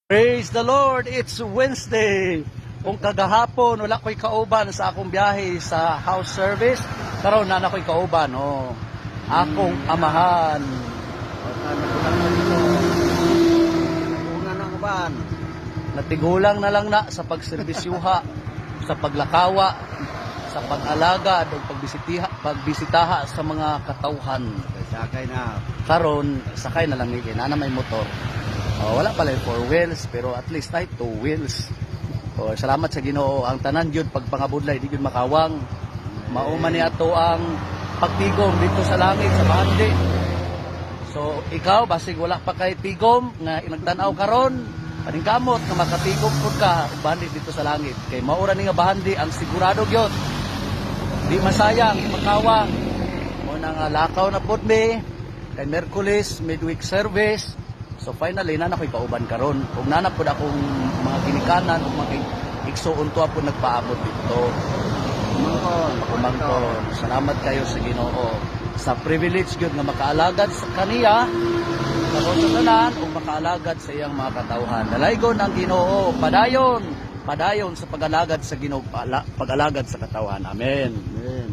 Praise the Lord! It's Wednesday. Kung kagahapon, wala ko'y kauban sa akong biyahe sa house service. Karon na ko'y kauban, akong amahan. Natigulang na lang na sa pagserbisyuha, sa paglakawa, sa pag-alaga, at pagbisitaha sa mga katauhan. Sakay na. Karon sakay na lang ni na may motor. Wala pala yung 4 wheels, pero at least tayo 2 wheels. Salamat sa Ginoo. Ang tanan yun, pagpangabudlay, di yun makawang. Mauma ni ato ang pagtigom dito sa langit, sa bahandi. So, ikaw, basig wala pa kay tigom, nga inagtanaw karon, paningkamot na makatigom po ka, bahandi dito sa langit. Kay maura ni nga bahandi, ang sigurado yun. Di masayang, di makawang. Muna nga lakaw na po mi, kay Merkulis, midweek service. So finally, nakoy kauban karon. Kung nanapod akong mga ginikanan, kung mga igsuon to ako nagpaabot dito. Kumangkon. Salamat kayo sa Ginoo. Sa privilege gyud nga makaalagad sa kaniya, karon sa tanan, o makaalagad sa iyang mga katawhan. Dalaygon ang Ginoo, padayon sa pag-alagad sa Ginoo, pag-alagad sa katawhan. Amen. Amen.